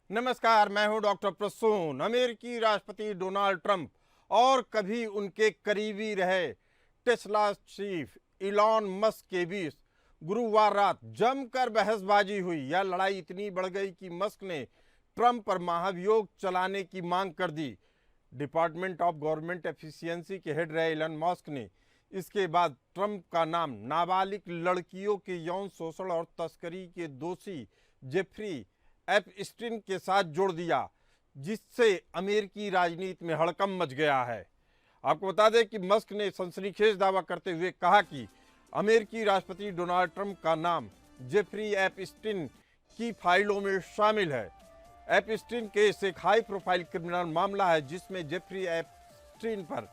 नमस्कार, मैं हूं डॉक्टर प्रसून। अमेरिकी राष्ट्रपति डोनाल्ड ट्रंप और कभी उनके करीबी रहे टेस्ला चीफ इलॉन मस्क के बीच गुरुवार रात जमकर बहसबाजी हुई। यह लड़ाई इतनी बढ़ गई कि मस्क ने ट्रंप पर महाभियोग चलाने की मांग कर दी। डिपार्टमेंट ऑफ गवर्नमेंट एफिशिएंसी के हेड रहे इलॉन मस्क ने इसके बाद ट्रंप का नाम नाबालिग लड़कियों के यौन शोषण और तस्करी के दोषी जेफरी एपस्टीन के साथ जोड़ दिया, जिससे अमेरिकी राजनीति में हड़कंप मच गया है। आपको बता दें कि मस्क ने सनसनीखेज दावा करते हुए कहा कि अमेरिकी राष्ट्रपति डोनाल्ड ट्रंप का नाम जेफरी एपस्टीन की फाइलों में शामिल है। एपस्टीन केस एक हाई प्रोफाइल क्रिमिनल मामला है जिसमें जेफरी एपस्टीन पर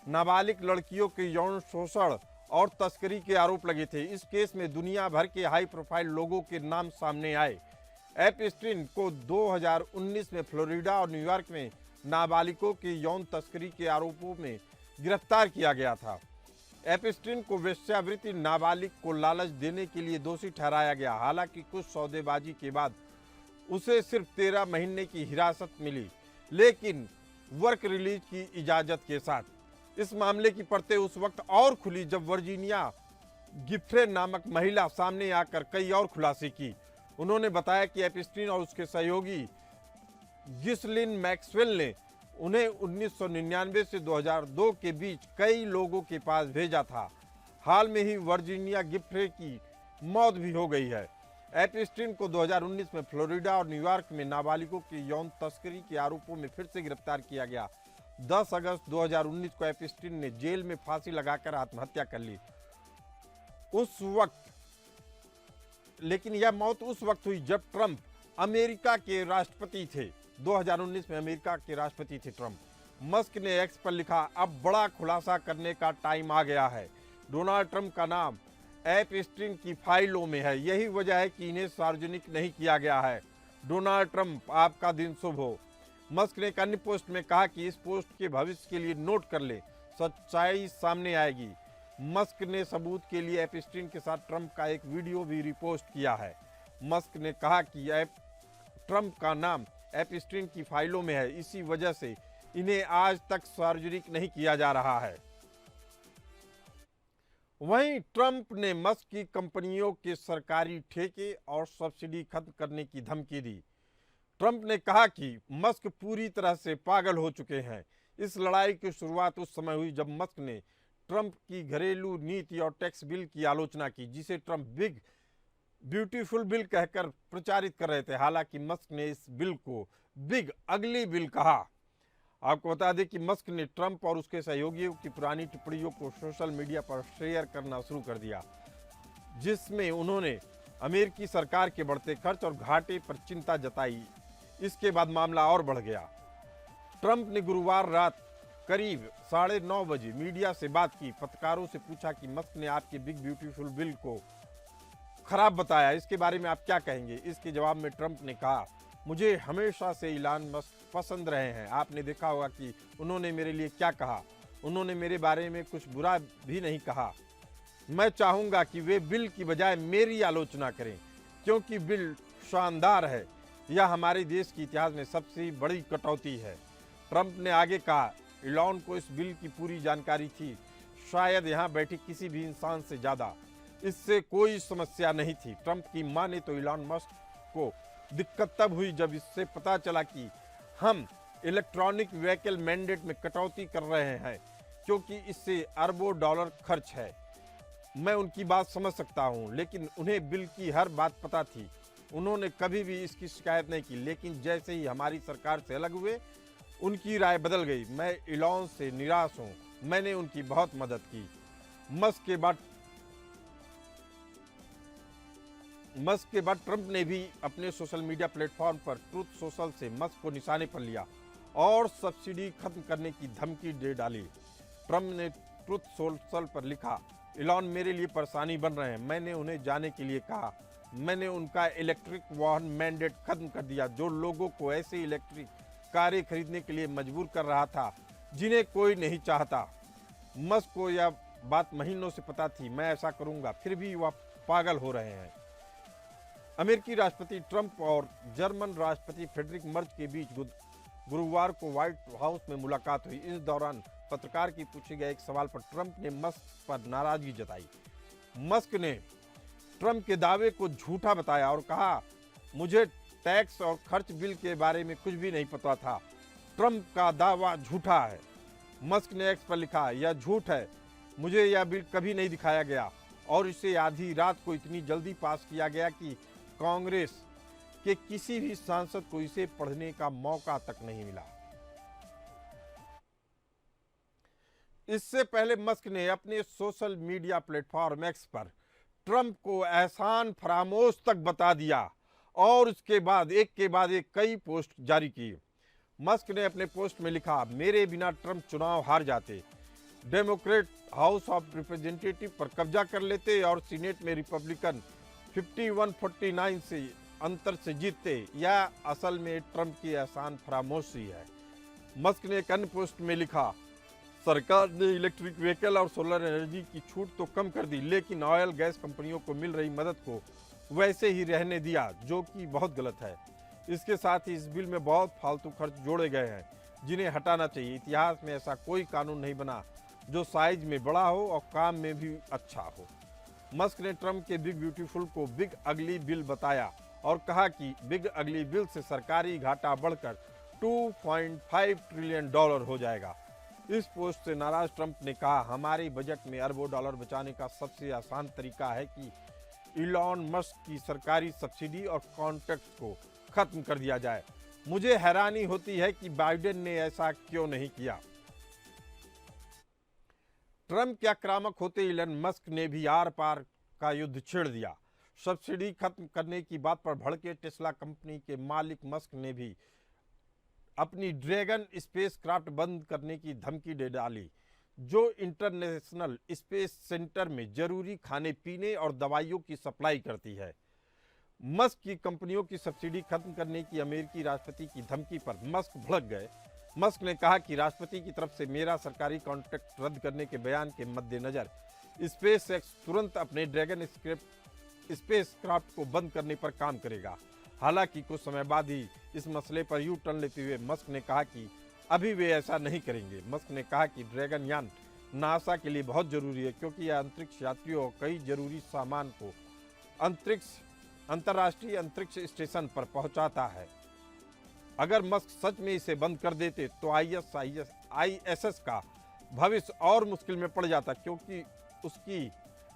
नाबालिग लड़कियों के यौन शोषण और तस्करी के आरोप लगे थे। इस केस में दुनिया भर के हाई प्रोफाइल लोगों के नाम सामने आए। एपस्टीन को 2019 में फ्लोरिडा और न्यूयॉर्क में नाबालिगों के यौन तस्करी के आरोपों में गिरफ्तार किया गया था। एपस्टीन को वेश्यावृत्ति नाबालिग को लालच देने के लिए दोषी ठहराया गया। हालांकि कुछ सौदेबाजी के बाद उसे सिर्फ 13 महीने की हिरासत मिली, लेकिन वर्क रिलीज की इजाजत के साथ। इस मामले की परतें उस वक्त और खुली जब वर्जीनिया गिफ्रे नामक महिला सामने आकर कई और खुलासे की। उन्होंने बताया कि एपस्टीन और उसके सहयोगी गिसलिन मैक्सवेल ने उन्हें 1999 से 2002 के बीच कई लोगों के पास भेजा था। हाल में ही वर्जीनिया गिफ्रे की मौत भी हो गई है। एपस्टीन को 2019 में फ्लोरिडा और न्यूयॉर्क में नाबालिगों की यौन तस्करी के आरोपों में फिर से गिरफ्तार किया गया। 10 अगस्त 2019 को एपस्टीन ने जेल में फांसी लगाकर आत्महत्या कर ली। लेकिन यह मौत उस वक्त हुई जब ट्रंप अमेरिका के राष्ट्रपति थे। 2019 में अमेरिका के राष्ट्रपति थे ट्रंप। मस्क ने एक्स पर लिखा, अब बड़ा खुलासा करने का टाइम आ गया है। डोनाल्ड ट्रंप का नाम एपस्टीन की फाइलों में है, यही वजह है कि इन्हें सार्वजनिक नहीं किया गया है। डोनाल्ड ट्रंप, आपका दिन शुभ हो। मस्क ने एक अन्य पोस्ट में कहा कि इस पोस्ट के भविष्य के लिए नोट कर ले, सच्चाई सामने आएगी। मस्क ने सबूत के लिए एपस्टीन के साथ ट्रंप का एक वीडियो भी रिपोस्ट किया है। मस्क ने कहा कि ट्रंप का नाम एपस्टीन की फाइलों में है, इसी वजह से इन्हें आज तक सार्वजनिक नहीं किया जा रहा है। वहीं ट्रंप ने मस्क की कंपनियों के सरकारी ठेके और सब्सिडी खत्म करने की धमकी दी। ट्रंप ने कहा कि मस्क पूरी तरह से पागल हो चुके हैं। इस लड़ाई की शुरुआत उस समय हुई जब मस्क ने ट्रंप की घरेलू नीति और टैक्स बिल की आलोचना की, जिसे ट्रंप बिग ब्यूटीफुल बिल कहकर प्रचारित कर रहे थे। हालांकि मस्क ने इस बिल को बिग अगली बिल कहा। आपको बता दें कि मस्क ने ट्रंप और उसके सहयोगियों की पुरानी टिप्पणियों को सोशल मीडिया पर शेयर करना शुरू कर दिया, जिसमें उन्होंने अमेरिकी सरकार के बढ़ते खर्च और घाटे पर चिंता जताई। इसके बाद मामला और बढ़ गया। ट्रंप ने गुरुवार रात करीब 9:30 बजे मीडिया से बात की। पत्रकारों से पूछा कि मस्क ने आपके बिग ब्यूटीफुल बिल को खराब बताया, इसके बारे में आप क्या कहेंगे। इसके जवाब में ट्रंप ने कहा, मुझे हमेशा से इलॉन मस्क पसंद रहे हैं। आपने देखा होगा कि उन्होंने मेरे लिए क्या कहा। उन्होंने मेरे बारे में कुछ बुरा भी नहीं कहा। मैं चाहूँगा कि वे बिल की बजाय मेरी आलोचना करें, क्योंकि बिल शानदार है। यह हमारे देश के इतिहास में सबसे बड़ी कटौती है। ट्रंप ने आगे कहा, इलॉन को इस बिल की पूरी जानकारी थी, शायद यहाँ बैठे किसी भी इंसान से ज़्यादा। इससे कोई समस्या नहीं थी। ट्रंप की माने तो इलॉन मस्क को दिक्कत तब हुई जब इससे पता चला कि हम इलेक्ट्रॉनिक व्हीकल मैंडेट में कटौती कर रहे हैं, क्योंकि इससे अरबों डॉलर खर्च है। मैं उनकी बात समझ सकता हूँ, लेकिन उन्हें बिल की हर बात पता थी। उन्होंने कभी भी इसकी शिकायत नहीं की, लेकिन जैसे ही हमारी सरकार से अलग हुए उनकी राय बदल गई। मैं इलॉन से निराश हूं, मैंने उनकी बहुत मदद की। मस्क के बाद ट्रंप ने भी अपने सोशल मीडिया प्लेटफॉर्म पर ट्रुथ सोशल से मस्क को निशाने पर लिया और सब्सिडी खत्म करने की धमकी दे डाली। ट्रंप ने ट्रुथ सोशल पर लिखा, इलॉन मेरे लिए परेशानी बन रहे हैं। मैंने उन्हें जाने के लिए कहा। मैंने उनका इलेक्ट्रिक वाहन मैंडेट खत्म कर दिया, जो लोगों को ऐसे इलेक्ट्रिक कारें खरीदने के लिए मजबूर कर रहा था जिन्हें कोई नहीं चाहता। मस्क को यह बात महीनों से पता थी, मैं ऐसा करूंगा, फिर भी वह पागल हो रहे हैं। अमेरिकी राष्ट्रपति ट्रंप और जर्मन राष्ट्रपति फ्रेडरिक मर्ज के बीच गुरुवार को व्हाइट हाउस में मुलाकात हुई। इस दौरान पत्रकार की पूछे गए एक सवाल पर ट्रंप ने मस्क पर नाराजगी जताई। मस्क ने ट्रंप के दावे को झूठा बताया और कहा, मुझे टैक्स और खर्च बिल के बारे में कुछ भी नहीं पता था। ट्रंप का दावा झूठा है। मस्क ने एक्स पर लिखा, यह झूठ है, मुझे यह बिल कभी नहीं दिखाया गया और इसे आधी रात को इतनी जल्दी पास किया गया कि कांग्रेस के किसी भी सांसद को इसे पढ़ने का मौका तक नहीं मिला। इससे पहले मस्क ने अपने सोशल मीडिया प्लेटफॉर्म एक्स पर ट्रंप को एहसान फरामोश तक बता दिया और उसके बाद एक के बाद एक कई पोस्ट जारी किए। मस्क ने अपने पोस्ट में लिखा, मेरे बिना ट्रंप चुनाव हार जाते, डेमोक्रेट हाउस ऑफ रिप्रेजेंटेटिव पर कब्जा कर लेते और सीनेट में रिपब्लिकन 51-49 से अंतर से जीतते। यह असल में ट्रंप की एहसान फरामोशी है। मस्क ने एक अन्य पोस्ट में लिखा, सरकार ने इलेक्ट्रिक व्हीकल और सोलर एनर्जी की छूट तो कम कर दी, लेकिन ऑयल गैस कंपनियों को मिल रही मदद को वैसे ही रहने दिया, जो कि बहुत गलत है। इसके साथ ही इस बिल में बहुत फालतू खर्च जोड़े गए हैं जिन्हें हटाना चाहिए। इतिहास में ऐसा कोई कानून नहीं बना जो साइज में बड़ा हो और काम में भी अच्छा हो। मस्क ने ट्रंप के बिग ब्यूटीफुल को बिग अगली बिल बताया और कहा कि बिग अगली बिल से सरकारी घाटा बढ़कर $2.5 ट्रिलियन हो जाएगा। इस पोस्ट से नाराज ट्रंप ने कहा, हमारे बजट में अरबों डॉलर बचाने का सबसे आसान तरीका है कि इलॉन मस्क की सरकारी सब्सिडी और कॉन्ट्रैक्ट को खत्म कर दिया जाए। मुझे हैरानी होती है कि बाइडेन ने ऐसा क्यों नहीं किया। ट्रंप के आक्रामक होते इलॉन मस्क ने भी आर पार का युद्ध छेड़ दिया। सब्सिडी खत्म करने की बात पर भड़के टेस्ला कंपनी के मालिक मस्क ने भी अपनी ड्रैगन स्पेस क्राफ्ट बंद करने की धमकी दे डाली, जो इंटरनेशनल स्पेस सेंटर में जरूरी खाने पीने और दवाइयों की सप्लाई करती है। मस्क की कंपनियों की सब्सिडी खत्म करने की अमेरिकी राष्ट्रपति की धमकी पर मस्क भड़क गए। मस्क ने कहा कि राष्ट्रपति की तरफ से मेरा सरकारी कॉन्ट्रैक्ट रद्द करने के बयान के मद्देनजर स्पेस एक्स तुरंत अपने ड्रैगन स्पेस क्राफ्ट को बंद करने पर काम करेगा। हालांकि कुछ समय बाद ही इस मसले पर यू टर्न लेते हुए मस्क ने कहा कि अभी वे ऐसा नहीं करेंगे। मस्क ने कहा कि ड्रैगन यान नासा के लिए बहुत जरूरी है, क्योंकि यह अंतरिक्ष यात्रियों और कई जरूरी सामान को अंतर्राष्ट्रीय अंतरिक्ष स्टेशन पर पहुंचाता है। अगर मस्क सच में इसे बंद कर देते तो ISS का भविष्य और मुश्किल में पड़ जाता, क्योंकि उसकी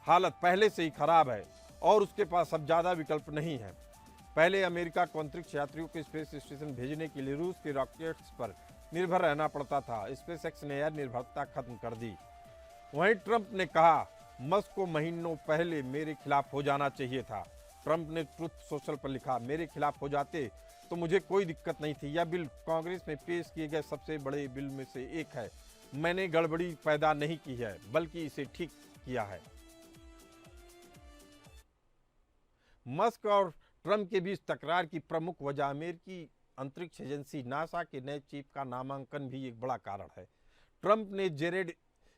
हालत पहले से ही खराब है और उसके पास अब ज़्यादा विकल्प नहीं है। पहले अमेरिका को अंतरिक्ष यात्रियों को स्पेस स्टेशन भेजने के लिए रूस के रॉकेट्स पर निर्भर रहना पड़ता था। स्पेस एक्स ने यह निर्भरता खत्म कर दी। वहीं ट्रंप ने कहा, मस्क को महीनों पहले मेरे खिलाफ हो जाना चाहिए था। ट्रंप ने ट्रुथ सोशल पर लिखा, मेरे खिलाफ हो जाते तो मुझे कोई दिक्कत नहीं थी। यह बिल कांग्रेस में पेश किए गए सबसे बड़े बिल में से एक है। मैंने गड़बड़ी पैदा नहीं की है, बल्कि इसे ठीक किया है। मस्क और ट्रंप के बीच तकरार की प्रमुख वजह अमेरिकी अंतरिक्ष एजेंसी नासा के नए चीफ का नामांकन भी एक बड़ा कारण है। ट्रंप ने जेरेड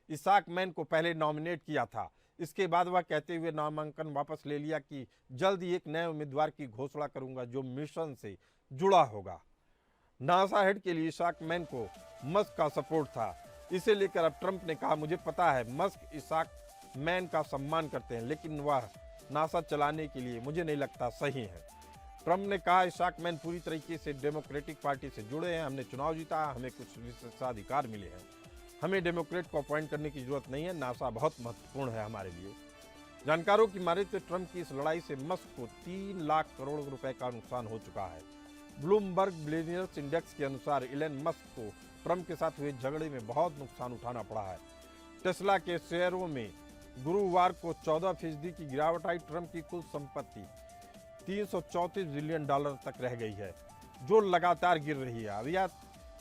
इसाकमैन को पहले नॉमिनेट किया था। इसके बाद वह कहते हुए नामांकन वापस ले लिया कि जल्द ही एक नए उम्मीदवार की घोषणा करूंगा जो मिशन से जुड़ा होगा। नासा हेड के लिए इसाकमैन को मस्क का सपोर्ट था। इसे लेकर अब ट्रंप ने कहा, मुझे पता है मस्क इसाकमैन का सम्मान करते हैं, लेकिन वह नासा चलाने के लिए मुझे नहीं लगता सही है। ट्रंप ने कहा, इसाकमैन पूरी तरीके से डेमोक्रेटिक पार्टी से जुड़े हैं। हमने चुनाव जीता, हमें कुछ विशेषाधिकार मिले हैं। हमें डेमोक्रेट को अपॉइंट करने की जरूरत नहीं है। नासा बहुत महत्वपूर्ण है हमारे लिए। जानकारों की माने तो ट्रंप की इस लड़ाई से मस्क को 3 लाख करोड़ रुपए का नुकसान हो चुका है। ब्लूमबर्ग बिलियनियर्स इंडेक्स के अनुसार इलॉन मस्क को ट्रंप के साथ हुए झगड़े में बहुत नुकसान उठाना पड़ा है। टेस्ला के शेयरों में गुरुवार को 14% की गिरावट आई। ट्रंप की कुल संपत्ति $334 बिलियन तक रह गई है, जो लगातार गिर रही है। अब यह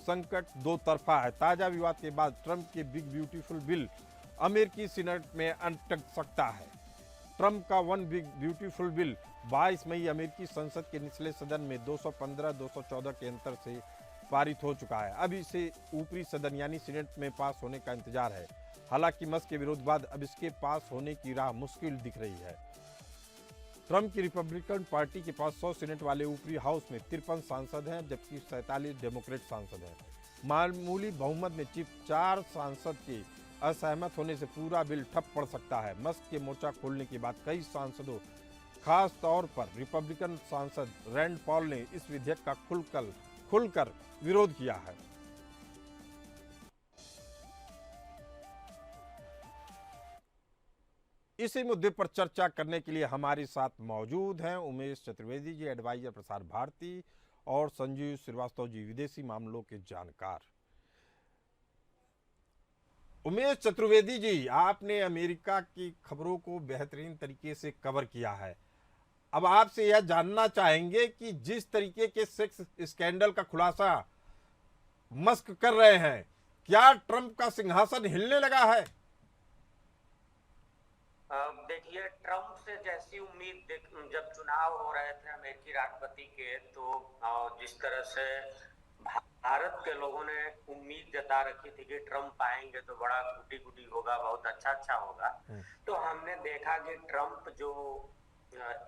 संकट दो तरफा है। ताजा विवाद के बाद ट्रंप के बिग ब्यूटीफुल बिल अमेरिकी सीनेट में अटक सकता है। ट्रंप का वन बिग ब्यूटीफुल बिल 22 मई अमेरिकी संसद के निचले सदन में 215-214 के अंतर से पारित हो चुका है। अब इसे ऊपरी सदन यानी सीनेट में पास होने का इंतजार है। हालांकि मस्क के विरोध बाद अब इसके पास होने की राह मुश्किल दिख रही है। ट्रंप की रिपब्लिकन पार्टी के पास 100 सीनेट वाले ऊपरी हाउस में 53 सांसद हैं, जबकि 47 डेमोक्रेट सांसद हैं। मामूली बहुमत में सिर्फ 4 सांसद के असहमत होने से पूरा बिल ठप पड़ सकता है। मस्क के मोर्चा खोलने के बाद कई सांसदों, खास तौर पर रिपब्लिकन सांसद रैंड पॉल ने इस विधेयक का खुलकर विरोध किया है। इसी मुद्दे पर चर्चा करने के लिए हमारे साथ मौजूद हैं उमेश चतुर्वेदी जी, एडवाइजर प्रसार भारती, और संजीव श्रीवास्तव जी, विदेशी मामलों के जानकार। उमेश चतुर्वेदी जी, आपने अमेरिका की खबरों को बेहतरीन तरीके से कवर किया है। अब आपसे यह जानना चाहेंगे कि जिस तरीके के सेक्स स्कैंडल का खुलासा मस्क कर रहे हैं, क्या ट्रंप का सिंहासन हिलने लगा है? देखिए, ट्रंप से जैसी उम्मीद जब चुनाव हो रहे थे अमेरिकी राष्ट्रपति के, तो जिस तरह से भारत के लोगों ने उम्मीद जता रखी थी कि ट्रंप आएंगे तो बड़ा गुडी गुडी होगा, बहुत अच्छा होगा, तो हमने देखा कि ट्रंप जो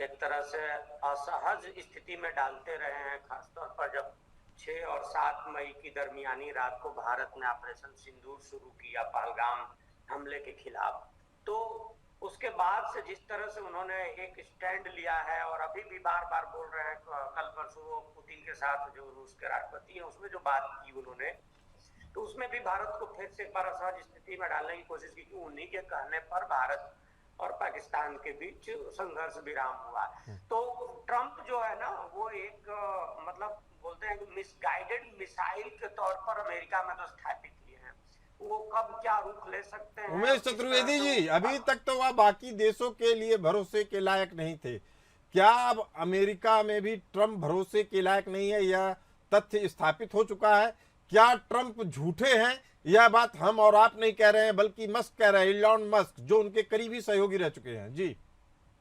एक तरह से असहज स्थिति में डालते रहे हैं, खासतौर पर जब 6 और 7 मई की दरमियानी रात को भारत ने ऑपरेशन सिंदूर शुरू किया पहलगाम हमले के खिलाफ, तो उसके बाद से जिस तरह से उन्होंने एक स्टैंड लिया है, और अभी भी बार बार बोल रहे हैं, कल परसों वो पुतिन के साथ जो रूस के राष्ट्रपति हैं उसमें जो बात की उन्होंने, तो उसमें भी भारत को फिर से एक बार असहज स्थिति में डालने की कोशिश की। उन्हीं के कहने पर भारत और पाकिस्तान के बीच संघर्ष विराम हुआ। तो ट्रंप जो है ना, वो एक मतलब बोलते हैं कि मिसगाइडेड मिसाइल के तौर पर अमेरिका में तो स्थापित किए हैं। वो कब क्या रुख ले सकते हैं। उमेश चतुर्वेदी जी, अभी तक तो वह बाकी देशों के लिए भरोसे के लायक नहीं थे, क्या अब अमेरिका में भी ट्रंप भरोसे के लायक नहीं है? यह तथ्य स्थापित हो चुका है। क्या ट्रंप झूठे हैं? यह बात हम और आप नहीं कह रहे हैं, बल्कि मस्क कह रहे हैं, इलॉन मस्क, जो उनके करीबी सहयोगी रह चुके हैं। जी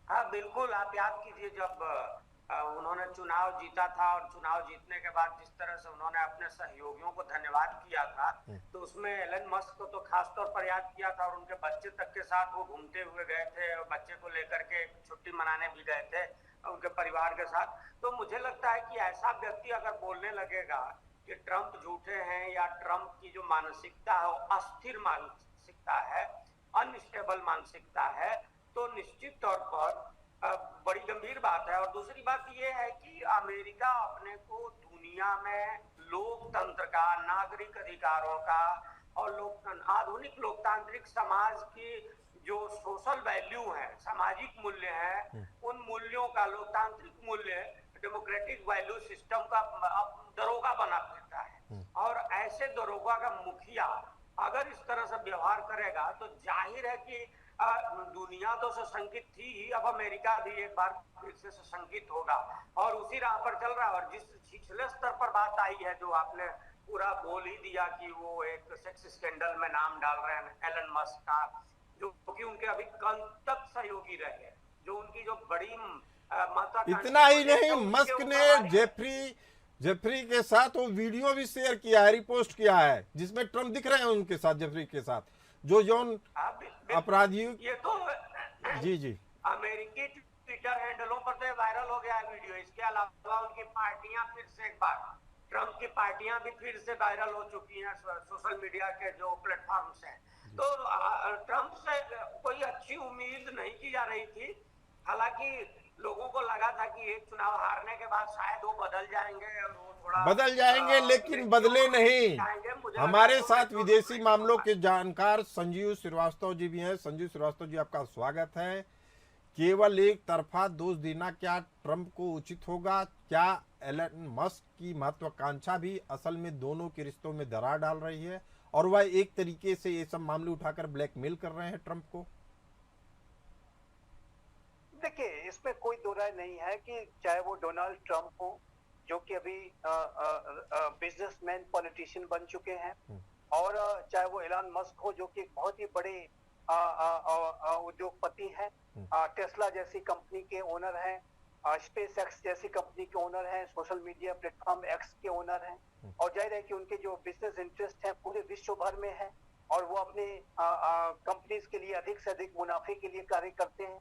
हाँ बिल्कुल, आप याद कीजिए जब उन्होंने चुनाव जीता था, और चुनाव जीतने के बाद जिस तरह से उन्होंने अपने सहयोगियों को धन्यवाद किया था, तो उसमें एलन मस्क को तो खास तौर पर याद किया था, और उनके बच्चे तक के साथ वो घूमते हुए गए थे, और बच्चे को लेकर के छुट्टी मनाने भी गए थे उनके परिवार के साथ। तो मुझे लगता है कि ऐसा व्यक्ति अगर बोलने लगेगा कि ट्रंप झूठे हैं, या ट्रंप की जो मानसिकता है वो अस्थिर मानसिकता है, अनस्टेबल मानसिकता है, तो निश्चित तौर पर बड़ी गंभीर बात है। और दूसरी बात ये है कि अमेरिका अपने को दुनिया में लोकतंत्र का, नागरिक अधिकारों का और आधुनिक लोकतांत्रिक समाज की जो सोशल वैल्यू है, सामाजिक मूल्य है, उन मूल्यों का, लोकतांत्रिक मूल्य, डेमोक्रेटिक वैल्यू सिस्टम का दरोगा बना फिरता है। और ऐसे दरोगा का मुखिया अगर इस तरह से व्यवहार करेगा तो जाहिर है कि दुनिया तो सशंकित थी ही, अब अमेरिका भी एक बार फिर से सशंकित होगा, और उसी राह पर चल रहा है। और जिस छिछले स्तर पर बात आई है, जो आपने पूरा बोल ही दिया कि वो एक सेक्स स्कैंडल में नाम डाल रहे हैं एलन मस्क का, जो कि उनके अभी तक सहयोगी रहे, जो उनकी जो बड़ी इतना ही नहीं, मस्क ने जेफरी के साथ वो वीडियो भी शेयर किया है, रिपोस्ट किया है, जिसमें ट्रंप दिख रहे हैं उनके साथ, जेफरी के साथ, जो यौन अपराधियों। ये तो जी अमेरिकी ट्विटर हैंडलों पर तो वायरल हो गया है वीडियो। इसके अलावा उनकी पार्टियां फिर से एक बार, ट्रंप की पार्टियां भी फिर से वायरल हो चुकी हैं सोशल मीडिया के जो प्लेटफॉर्म्स हैं। तो ट्रंप से कोई अच्छी उम्मीद नहीं की जा रही थी। हालांकि लोगों को लगा था कि एक चुनाव हारने के बाद शायद वो बदल जाएंगे, और वो थोड़ा बदल जाएंगे, लेकिन बदले नहीं। हमारे साथ विदेशी मामलों के जानकार संजीव श्रीवास्तव जी भी हैं। संजीव श्रीवास्तव जी, आपका स्वागत है। केवल एक तरफा दोष देना क्या ट्रंप को उचित होगा? क्या एलन मस्क की महत्वाकांक्षा भी असल में दोनों के रिश्तों में दरार डाल रही है, और वह एक तरीके से ये सब मामले उठाकर ब्लैकमेल कर रहे हैं ट्रंप को? देखिए, इसमें कोई दो राय नहीं है कि चाहे वो डोनाल्ड ट्रंप हो, जो कि अभी बिजनेसमैन पॉलिटिशियन बन चुके हैं, और चाहे वो एलन मस्क हो, जो कि एक बहुत ही बड़े उद्योगपति हैं, टेस्ला जैसी कंपनी के ओनर हैं, स्पेस एक्स जैसी कंपनी के ओनर हैं, सोशल मीडिया प्लेटफॉर्म एक्स के ओनर हैं, और जाहिर है कि उनके जो बिजनेस इंटरेस्ट हैं पूरे विश्व भर में है, और वो अपने कंपनीज के लिए अधिक से अधिक मुनाफे के लिए कार्य करते हैं।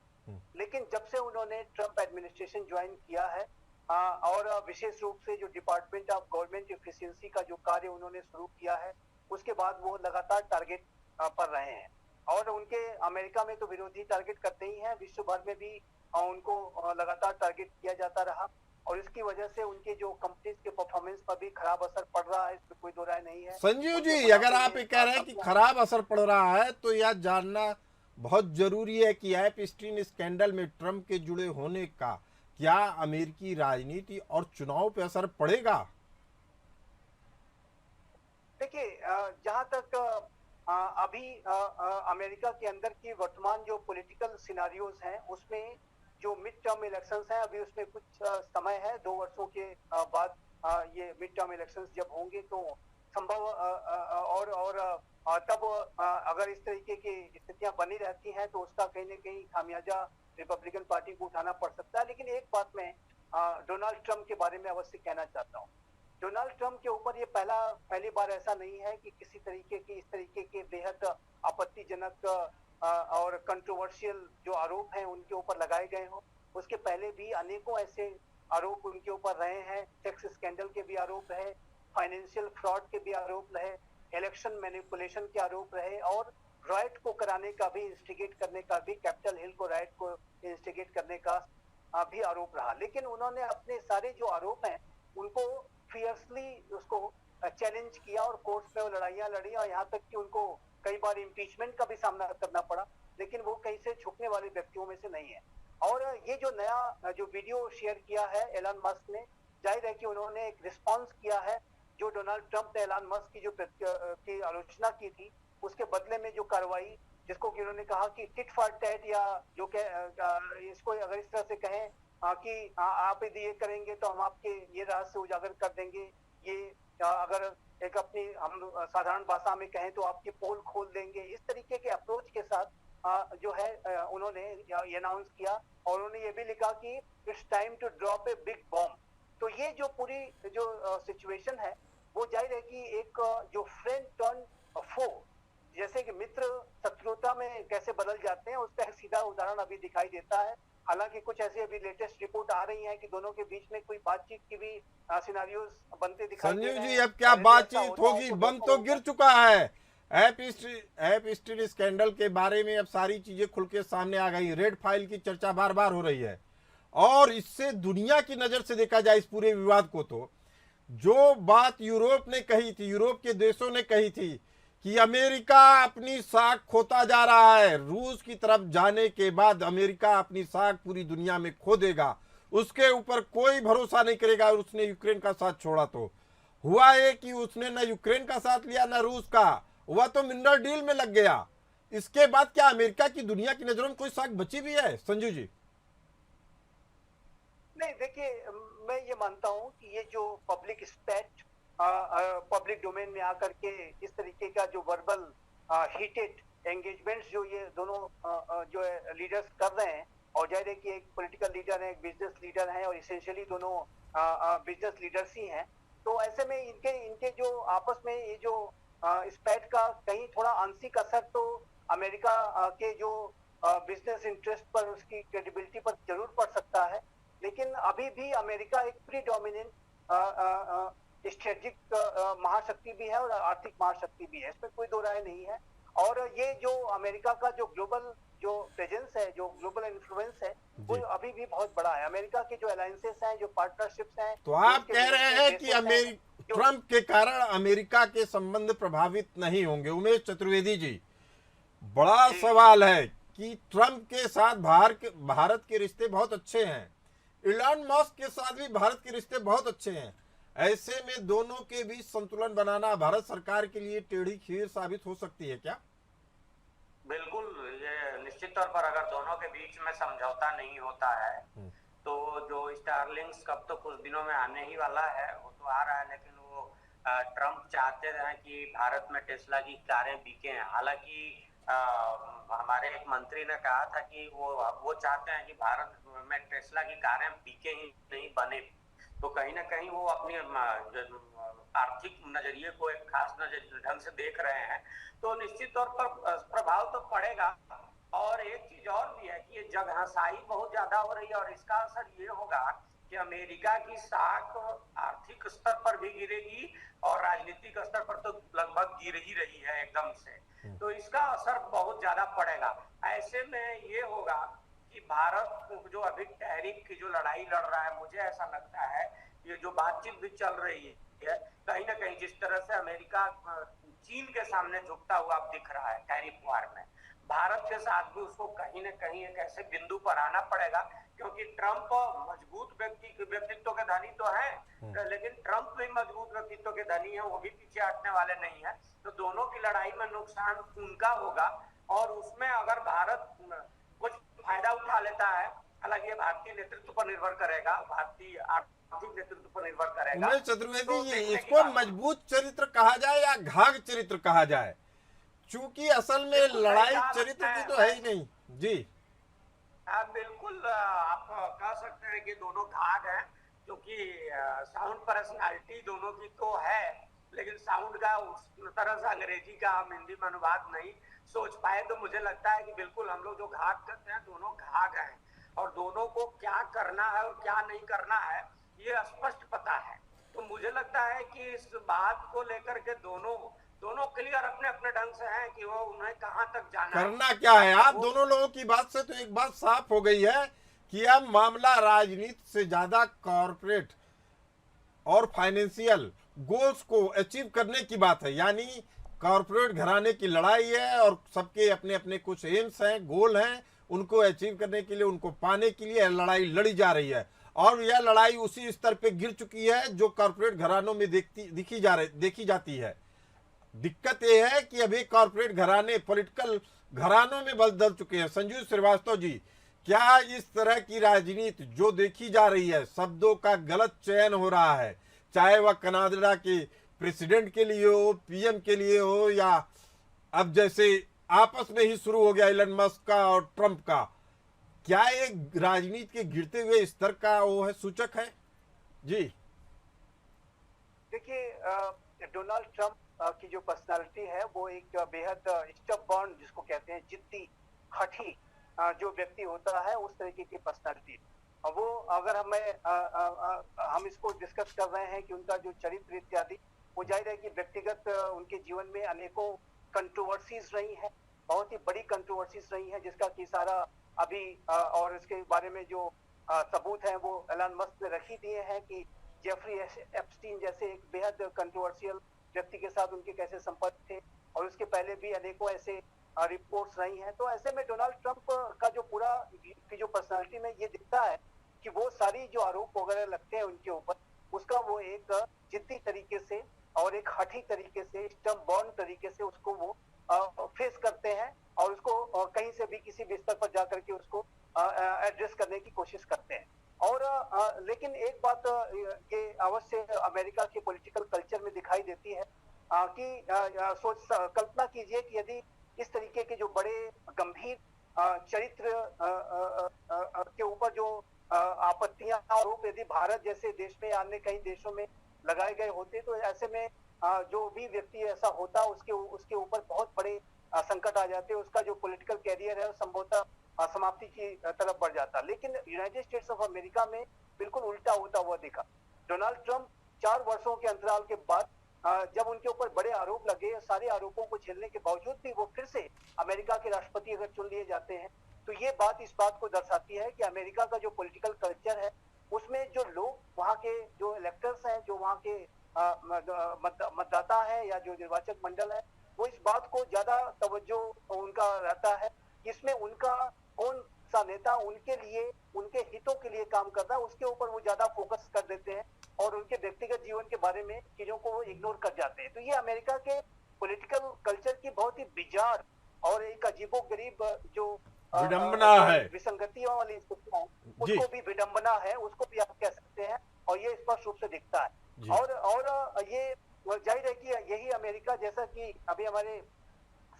लेकिन जब से उन्होंने ट्रंप एडमिनिस्ट्रेशन ज्वाइन किया है और विशेष रूप से जो डिपार्टमेंट ऑफ गवर्नमेंट एफिशिएंसी का जो कार्य उन्होंने शुरू किया है, उसके बाद वो लगातार टारगेट पर रहे हैं। और उनके अमेरिका में तो विरोधी टारगेट करते ही हैं, विश्व भर में भी उनको लगातार टारगेट किया जाता रहा और इसकी वजह से उनके जो कंपनीज के परफॉर्मेंस पर भी खराब असर पड़ रहा है, इसमें कोई दो राय नहीं है। संजीव जी, अगर आप ये कह रहे हैं कि खराब असर पड़ रहा है तो यह जानना बहुत जरूरी है कि एपस्टीन स्कैंडल में ट्रंप के जुड़े होने का क्या अमेरिकी राजनीति और चुनाव पे असर पड़ेगा? देखिए, जहां तक अभी अमेरिका के अंदर की वर्तमान जो पॉलिटिकल सिनारियोज हैं, उसमें जो मिड टर्म इलेक्शंस हैं, अभी उसमें कुछ समय है, 2 वर्षों के बाद ये मिड टर्म इलेक्शंस जब होंगे तो संभव और तब अगर इस तरीके की स्थितियां बनी रहती हैं तो उसका कहीं न कहीं खामियाजा रिपब्लिकन पार्टी को उठाना पड़ सकता है। लेकिन एक बात मैं डोनाल्ड ट्रंप के बारे में अवश्य कहना चाहता हूँ। डोनाल्ड ट्रंप के ऊपर ये पहली बार ऐसा नहीं है कि किसी तरीके की इस तरीके के बेहद आपत्तिजनक और कंट्रोवर्शियल जो आरोप हैं उनके ऊपर लगाए गए हों। उसके पहले भी अनेकों ऐसे आरोप उनके ऊपर रहे हैं, सेक्स स्कैंडल के भी आरोप रहे, फाइनेंशियल फ्रॉड के भी आरोप रहे, इलेक्शन मैनिपुलेशन के आरोप रहे और राइट को कराने का भी, इंस्टिगेट करने का भी, कैपिटल हिल को राइट को इंस्टिगेट करने का भी आरोप रहा। लेकिन उन्होंने अपने सारे जो आरोप हैं उनको फियर्सली उसको चैलेंज किया और कोर्ट्स में वो लड़ाइयां लड़ी और यहाँ तक कि उनको कई बार इम्पीचमेंट का भी सामना करना पड़ा। लेकिन वो कहीं से झुकने वाले व्यक्तियों में से नहीं है। और ये जो नया जो वीडियो शेयर किया है एलन मस्क ने, जाहिर है कि उन्होंने एक रिस्पॉन्स किया है जो डोनाल्ड ट्रंप ने एलन मस्क की जो की आलोचना की थी उसके बदले में जो कार्रवाई, जिसको कि उन्होंने कहा कि टिट फॉर टैट, या जो इसको अगर इस तरह से कहें कि आप यदि ये करेंगे तो हम आपके ये रहस्य उजागर कर देंगे, ये अगर एक अपनी हम साधारण भाषा में कहें तो आपकी पोल खोल देंगे, इस तरीके के अप्रोच के साथ जो है उन्होंने ये अनाउंस किया। और उन्होंने ये भी लिखा कि it's time to drop a big bomb. तो ये जो पूरी जो सिचुएशन है वो जाहिर है कि एक जो फ्रेंड टर्न फो, जैसे कि मित्र शत्रुता में कैसे बदल जाते हैं, उसका एक सीधा उदाहरण अभी दिखाई देता है। हालांकि कुछ ऐसी अभी लेटेस्ट रिपोर्ट आ रही है कि दोनों के बीच में कोई बातचीत की भी सिनारियोज बनते दिखाई दे रहे हैं। संजीव जी, अब क्या बातचीत होगी? बम तो गिर चुका है। एपस्टीन स्कैंडल के बारे में अब सारी चीजें खुल के सामने आ गई। रेड फाइल की चर्चा बार बार हो रही है और इससे दुनिया की नजर से देखा जाए इस पूरे विवाद को तो जो बात यूरोप ने कही थी, यूरोप के देशों ने कही थी कि अमेरिका अपनी साख खोता जा रहा है, रूस की तरफ जाने के बाद अमेरिका अपनी साख पूरी दुनिया में खो देगा, उसके ऊपर कोई भरोसा नहीं करेगा। और उसने यूक्रेन का साथ छोड़ा तो हुआ है कि उसने न यूक्रेन का साथ लिया न रूस का, वह तो मिनरल डील में लग गया। इसके बाद क्या अमेरिका की दुनिया की नजरों में कोई साख बची भी है संजू जी? नहीं, देखिए, मैं ये मानता हूं कि ये जो पब्लिक स्पैट पब्लिक डोमेन में आकर के इस तरीके का जो वर्बल हीटेड एंगेजमेंट्स जो ये दोनों जो है लीडर्स कर रहे हैं, और जाहिर है कि एक पॉलिटिकल लीडर है, एक बिजनेस लीडर है और इसेंशियली दोनों बिजनेस लीडर्स ही हैं। तो ऐसे में इनके जो आपस में ये जो स्पैट का कहीं थोड़ा आंशिक असर तो अमेरिका के जो बिजनेस इंटरेस्ट पर, उसकी क्रेडिबिलिटी पर जरूर पड़ सकता है। लेकिन अभी भी अमेरिका एक प्रीडोमिनेंट स्ट्रेटेजिक महाशक्ति भी है और आर्थिक महाशक्ति भी है, इसमें कोई दो राय नहीं है। और ये जो अमेरिका का जो ग्लोबल जो प्रेजेंस है, जो ग्लोबल इन्फ्लुएंस है, वो अभी भी बहुत बड़ा है। अमेरिका के जो अलायंसेस हैं, जो पार्टनरशिप्स हैं, तो आप कह रहे हैं कि ट्रंप के कारण अमेरिका के संबंध प्रभावित नहीं होंगे? उमेश चतुर्वेदी जी, बड़ा सवाल है कि ट्रंप के साथ भारत के रिश्ते बहुत अच्छे हैं, इलॉन मस्क के साथ भी भारत के रिश्ते बहुत अच्छे हैं। ऐसे में दोनों के बीच संतुलन बनाना भारत सरकार के लिए टेढ़ी खीर साबित हो सकती है क्या? बिल्कुल, ये निश्चित तौर पर अगर दोनों के बीच में समझौता नहीं होता है तो जो स्टारलिंक्स कब तो कुछ दिनों में आने ही वाला है, वो तो आ रहा है, लेकिन वो ट्रंप चाहते हैं कि भारत में टेस्ला की कारें बिकें। हालांकि हमारे एक मंत्री ने कहा था कि वो चाहते हैं कि भारत में टेस्ला की कारें बिके ही नहीं, बने। तो कहीं ना कहीं वो अपनी आर्थिक नजरिए को एक खास ढंग से देख रहे हैं। तो निश्चित तौर पर प्रभाव तो पड़ेगा। और एक चीज और भी है कि ये जगहंसाई बहुत ज्यादा हो रही है और इसका असर ये होगा कि अमेरिका की साख आर्थिक स्तर पर भी गिरेगी और राजनीतिक स्तर पर तो लगभग गिर ही रही है एकदम से। तो इसका असर बहुत ज्यादा पड़ेगा। ऐसे में ये होगा कि भारत जो अभी टैरिफ की जो लड़ाई लड़ रहा है, मुझे ऐसा लगता है ये जो बातचीत भी चल रही है, कहीं ना कहीं जिस तरह से अमेरिका चीन के सामने झुकता हुआ अब दिख रहा है टैरिफ वार में, भारत के साथ भी उसको कहीं ना कहीं एक ऐसे बिंदु पर आना पड़ेगा, क्योंकि ट्रंप मजबूत व्यक्तित्व के धनी तो है, लेकिन ट्रंप भी मजबूत व्यक्तित्व के धनी है, वो भी पीछे हटने वाले नहीं है। तो दोनों की लड़ाई में नुकसान उनका होगा और उसमें अगर भारत कुछ फायदा उठा लेता है, हालांकि ये भारतीय नेतृत्व पर निर्भर करेगा, भारतीय आर्थिक नेतृत्व पर निर्भर करेगा। उमेश चतुर्वेदी तो जी, देखने की इसको बात मजबूत चरित्र कहा जाए या घाघ चरित्र कहा जाए, चूंकि असल में बिल्कुल सही लड़ाई कहा चरित्र की है। तो है ही नहीं जी। हाँ बिल्कुल, आप कह सकते हैं कि दोनों घाघ हैं, क्योंकि साउंड पर्सनालिटी दोनों की तो है, लेकिन साउंड का उस तरह से अंग्रेजी का हम हिंदी में अनुवाद नहीं सोच पाए। तो मुझे लगता है कि बिल्कुल हम लोग जो घाघ करते हैं दोनों घाघ हैं और दोनों को क्या करना है और क्या नहीं करना है ये स्पष्ट पता है। तो मुझे लगता है कि इस बात को लेकर के दोनों क्लियर अपने अपने ढंग से हैं कि वो उन्हें कहां तक जाना है। करना क्या है, आप दोनों लोगों की बात से तो एक बात साफ हो गई है कि अब मामला राजनीति से ज्यादा कॉरपोरेट और फाइनेंशियल गोल्स को अचीव करने की बात है। यानी कॉरपोरेट घराने की लड़ाई है और सबके अपने अपने कुछ एम्स हैं, गोल हैं, उनको अचीव करने के लिए, उनको पाने के लिए लड़ाई लड़ी जा रही है। और यह लड़ाई उसी स्तर पे गिर चुकी है जो कॉरपोरेट घरानों में देखी जाती है। दिक्कत यह है कि अभी कॉरपोरेट घराने पॉलिटिकल घरानों में बदल चुके हैं। संजीव श्रीवास्तव जी, क्या इस तरह की राजनीति जो देखी जा रही है, शब्दों का गलत चयन हो रहा है, चाहे वह कनाडा के प्रेसिडेंट के लिए हो, पीएम के लिए हो, या अब जैसे आपस में ही शुरू हो गया इलन मस्क का और ट्रंप का, क्या ये राजनीति के गिरते हुए स्तर का वो है, सूचक है जी? देखिए, डोनाल्ड ट्रंप की जो पर्सनालिटी है वो एक बेहद स्टबबॉर्न, जिसको कहते हैं जिद्दी, हठी जो व्यक्ति होता है, उस तरीके की पर्सनालिटी। वो अगर हम इसको डिस्कस कर रहे हैं कि उनका जो चरित्र इत्यादि, वो जाहिर है कि व्यक्तिगत उनके जीवन में अनेकों कंट्रोवर्सीज रही हैं, बहुत ही बड़ी कंट्रोवर्सीज रही हैं, जिसका कि सारा अभी और इसके बारे में जो सबूत हैं वो एलन मस्क ने रख ही दिए हैं कि जेफरी एप्स्टीन जैसे एक बेहद कंट्रोवर्शियल व्यक्ति के साथ उनके कैसे संपर्क थे, और उसके पहले भी अनेकों ऐसे रिपोर्ट्स रही हैं। तो ऐसे में डोनाल्ड ट्रंप का जो पूरा की जो पर्सनालिटी में ये दिखता है कि वो सारी जो आरोप वगैरह लगते हैं उनके ऊपर, उसका वो एक जिद्दी तरीके से और एक हठी तरीके से, स्टबबॉर्न तरीके से उसको वो फेस करते हैं और उसको कहीं से भी किसी भी स्तर पर जाकर के उसको एड्रेस करने की कोशिश करते हैं। और लेकिन एक बात ये अवश्य अमेरिका के पॉलिटिकल कल्चर में दिखाई देती है कि कल्पना कीजिए कि यदि इस तरीके के जो बड़े गंभीर चरित्र के ऊपर जो आपत्तियां आरोप यदि भारत जैसे देश में अन्य कई देशों में लगाए गए होते, तो ऐसे में जो भी व्यक्ति ऐसा होता उसके ऊपर बहुत बड़े संकट आ जाते, उसका जो पॉलिटिकल कैरियर है संभवतः समाप्ति की तरफ बढ़ जाता। लेकिन यूनाइटेड स्टेट्स ऑफ अमेरिका में बिल्कुल उल्टा होता हुआ दिखा। डोनाल्ड ट्रंप 4 वर्षों के अंतराल के बाद जब उनके ऊपर बड़े आरोप लगे, सारे आरोपों को झेलने के बावजूद भी वो फिर से अमेरिका के राष्ट्रपति अगर चुन लिए जाते हैं, तो ये बात इस बात को दर्शाती है कि अमेरिका का जो पॉलिटिकल कल्चर है उसमें जो लोग, वहाँ के जो इलेक्टर्स हैं, जो वहाँ के मतदाता है या जो निर्वाचक मंडल है, वो इस बात को ज्यादा तवज्जो उनका रहता है कि इसमें उनका कौन सा नेता उनके लिए, उनके हितों के लिए काम कर रहा है, उसके ऊपर वो ज्यादा फोकस कर देते हैं और उनके व्यक्तिगत जीवन के बारे में चीजों को वो इग्नोर कर जाते हैं। तो ये अमेरिका के पॉलिटिकल कल्चर की बहुत ही बिजार और एक अजीबोगरीब जो विडंबना है, विसंगतियों वाली स्थितियां, उसको भी विडंबना है, उसको भी आप कह सकते हैं, और ये स्पष्ट रूप से दिखता है। और ये जाहिर है कि यही अमेरिका, जैसा कि अभी हमारे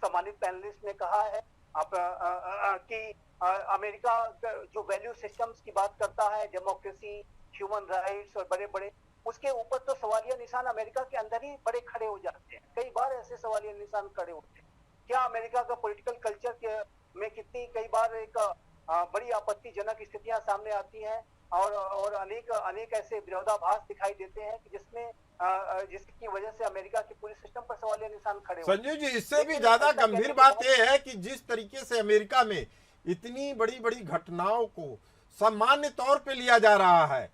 सम्मानित पैनलिस्ट ने कहा है कि अमेरिका जो वैल्यू सिस्टम्स की बात करता है, डेमोक्रेसी, ह्यूमन राइट्स और बड़े बड़े, उसके ऊपर तो सवालिया निशान अमेरिका के अंदर ही बड़े खड़े हो जाते हैं। कई बार ऐसे सवालिया निशान खड़े होते हैं। क्या अमेरिका का पॉलिटिकल कल्चर में कितनी कई बार एक बड़ी आपत्तिजनक स्थितियां सामने आती हैं और अनेक ऐसे विरोधाभास दिखाई देते हैं कि जिसकी वजह से अमेरिका के पूरे सिस्टम पर सवालिया निशान खड़े होते हैं। संजू जी, इससे भी ज्यादा गंभीर बात यह है कि जिस तरीके से अमेरिका में इतनी बड़ी बड़ी घटनाओं को सामान्य तौर पे लिया जा रहा है,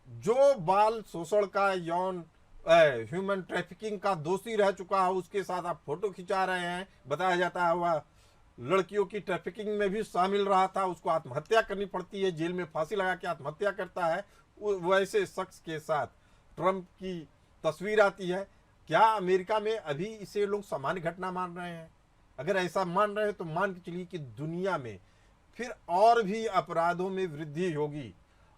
जो बाल शोषण का, यौन ह्यूमन ट्रैफिकिंग का दोषी रह चुका है, उसके साथ आप फोटो खिंचा रहे हैं। बताया जाता है वह लड़कियों की ट्रैफिकिंग में भी शामिल रहा था, उसको आत्महत्या करनी पड़ती है, जेल में फांसी लगा के आत्महत्या करता है। वैसे शख्स के साथ ट्रंप की तस्वीर आती है। क्या अमेरिका में अभी इसे लोग सामान्य घटना मान रहे हैं? अगर ऐसा मान रहे हैं तो मान के चलिए कि दुनिया में फिर और भी अपराधों में वृद्धि होगी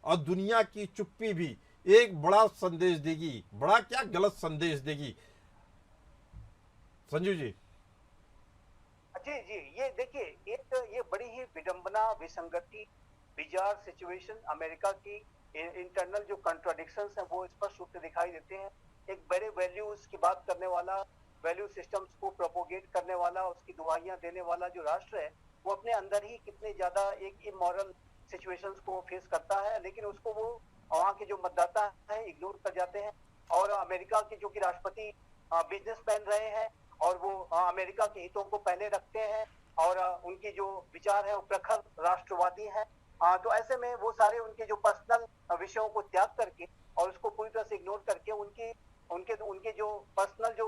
और दुनिया की चुप्पी भी एक बड़ा संदेश देगी। बड़ा क्या, गलत संदेश देगी। संजू जी जी, ये देखिए, ये बड़ी ही विडंबना, विसंगति, बिजार सिचुएशन अमेरिका की इंटरनल जो कॉन्ट्राडिक्शंस हैं वो स्पष्ट रूप से दिखाई देते हैं। एक बड़े वैल्यूज की बात करने वाला, वैल्यू सिस्टम्स को प्रोपोगेट करने वाला, उसकी दुहाइयां देने वाला जो राष्ट्र है, वो अपने अंदर ही कितने ज्यादा एक इमोरल सिचुएशंस को फेस करता है, लेकिन उसको वो वहाँ के जो मतदाता हैं इग्नोर कर जाते हैं। और अमेरिका के जो कि राष्ट्रपति बिजनेसमैन रहे हैं और वो अमेरिका के हितों को पहले रखते हैं और उनकी जो विचार है वो प्रखर राष्ट्रवादी है। तो ऐसे में वो सारे उनके जो पर्सनल विषयों को त्याग करके और उसको पूरी तरह से इग्नोर करके उनके जो पर्सनल जो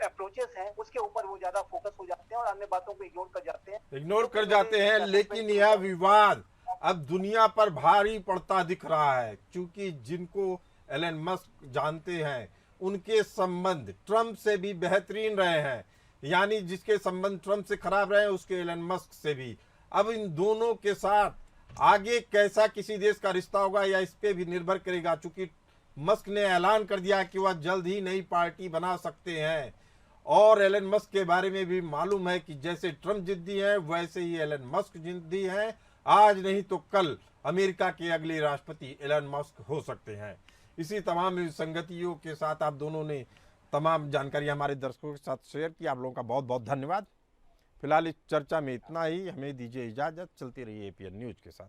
अप्रोचेस हैं उसके ऊपर वो ज्यादा फोकस हो जाते हैं और अन्य बातों को इग्नोर कर जाते हैं। लेकिन यह विवाद अब दुनिया पर भारी पड़ता दिख रहा है, क्योंकि जिनको एलन मस्क जानते हैं उनके संबंध ट्रंप से भी बेहतरीन रहे हैं, यानी जिसके संबंध ट्रंप से खराब रहे उसके एलन मस्क से भी। अब इन दोनों के साथ आगे कैसा किसी देश का रिश्ता होगा या इस पे भी निर्भर करेगा, क्योंकि मस्क ने ऐलान कर दिया कि वह जल्द ही नई पार्टी बना सकते हैं। और एलन मस्क के बारे में भी मालूम है कि जैसे ट्रंप जिद्दी है वैसे ही एलन मस्क जिद्दी है। आज नहीं तो कल अमेरिका के अगले राष्ट्रपति एलन मस्क हो सकते हैं। इसी तमाम संगतियों के साथ आप दोनों ने तमाम जानकारी हमारे दर्शकों के साथ शेयर की। आप लोगों का बहुत बहुत धन्यवाद। फिलहाल इस चर्चा में इतना ही। हमें दीजिए इजाजत। चलती रहिए एपीएन न्यूज के साथ।